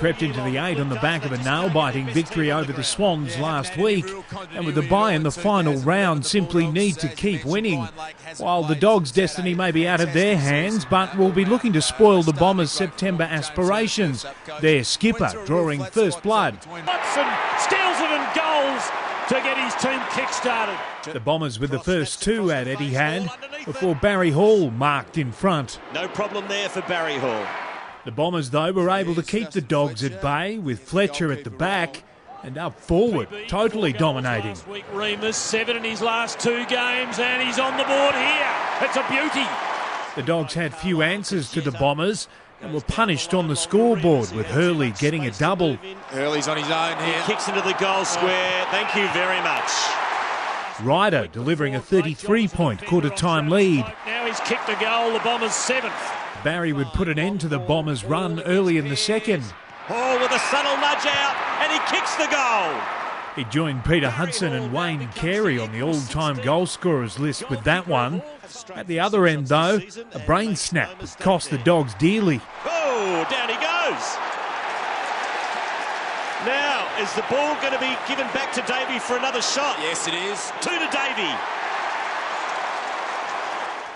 crept into the 8 on the back of a nail-biting victory over the Swans last week, and with the bye in the final round simply need to keep winning. While the Dogs' destiny may be out of their hands, but will be looking to spoil the Bombers' September aspirations. Their skipper drawing first blood. Watson steals it and goals to get his team kick-started. The Bombers with the first two at Etihad before Barry Hall marked in front. No problem there for Barry Hall. The Bombers, though, were able to keep the Dogs at bay with Fletcher at the back and up forward, totally dominating. Last week, Remus, 7 in his last 2 games, and he's on the board here. It's a beauty. The Dogs had few answers to the Bombers and were punished on the scoreboard, with Hurley getting a double. Hurley's on his own here. He kicks into the goal square. Thank you very much. Ryder delivering a 33-point quarter-time lead. Now he's kicked a goal, the Bombers' 7th. Barry would put an end to the Bombers' run early in the second. Hall with a subtle nudge out, and he kicks the goal. He joined Peter Hudson and Wayne Carey on the all-time goal scorers list with that one. At the other end, though, a brain snap cost the Dogs dearly. Oh, down he goes. Now, is the ball going to be given back to Davey for another shot? Yes, it is. 2 to Davey.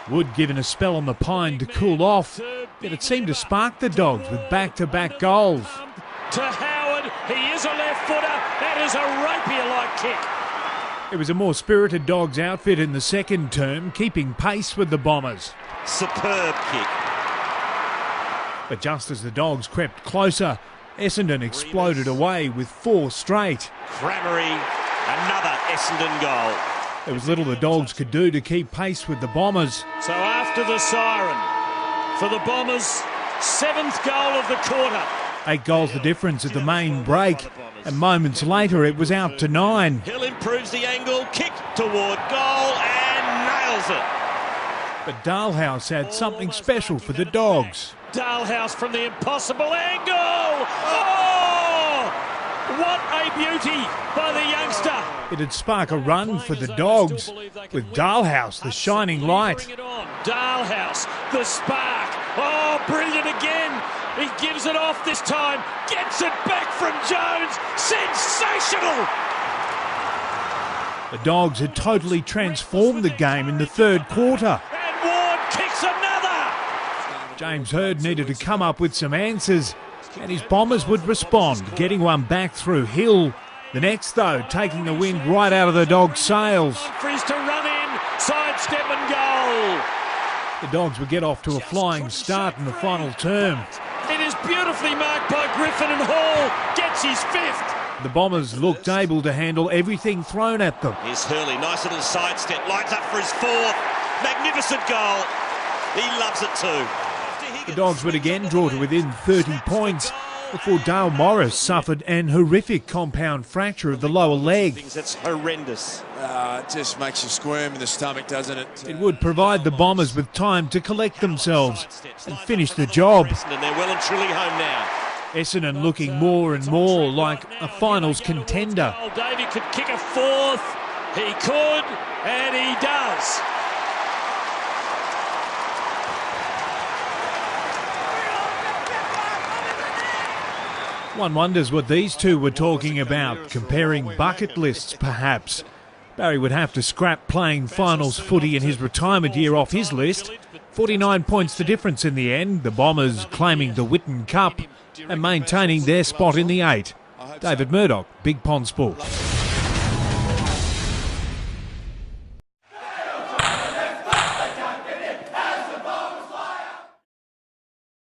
Wood given a spell on the pine to cool off, yet it seemed to spark the Dogs with back-to-back goals. To Howard, he is a left footer. That is a rapier-like kick. It was a more spirited Dogs outfit in the second term, keeping pace with the Bombers. Superb kick. But just as the Dogs crept closer, Essendon exploded away with 4 straight. Crammery, another Essendon goal. There was little the Dogs could do to keep pace with the Bombers. So after the siren, for the Bombers' 7th goal of the quarter. 8 goals the difference at the main break, and moments later it was out to 9. Hill improves the angle, kick toward goal and nails it. But Dalhouse had something special for the Dogs. Dalhouse from the impossible angle. Oh! What a beauty by the youngster. It'd spark a run for the Dogs, with Dalhouse the shining light. Dalhouse, the spark. Oh, brilliant again. He gives it off this time, gets it back from Jones. Sensational! The Dogs had totally transformed the game in the third quarter. And Ward kicks another! James Hird needed to come up with some answers, and his Bombers would respond, getting one back through Hill. The next, though, taking the wind right out of the Dogs' sails. Humphries to run in, sidestep and goal. The Dogs would get off to a flying start in the final term. It is beautifully marked by Griffin, and Hall gets his 5th. The Bombers looked able to handle everything thrown at them. Here's Hurley, nice little sidestep, lines up for his 4th. Magnificent goal. He loves it too. The Dogs would again draw to within 30 points before Dale Morris suffered an horrific compound fracture of the lower leg. It's horrendous. It just makes you squirm in the stomach, doesn't it? It would provide the Bombers with time to collect themselves and finish the job. And they're well and truly home now. Essendon looking more and more like a finals contender. Davey could kick a 4th. He could, and he does. One wonders what these two were talking about, comparing bucket lists perhaps. Barry would have to scrap playing finals footy in his retirement year off his list. 49 points the difference in the end, the Bombers claiming the Whitten Cup and maintaining their spot in the 8. David Murdoch, Big Pond Sport.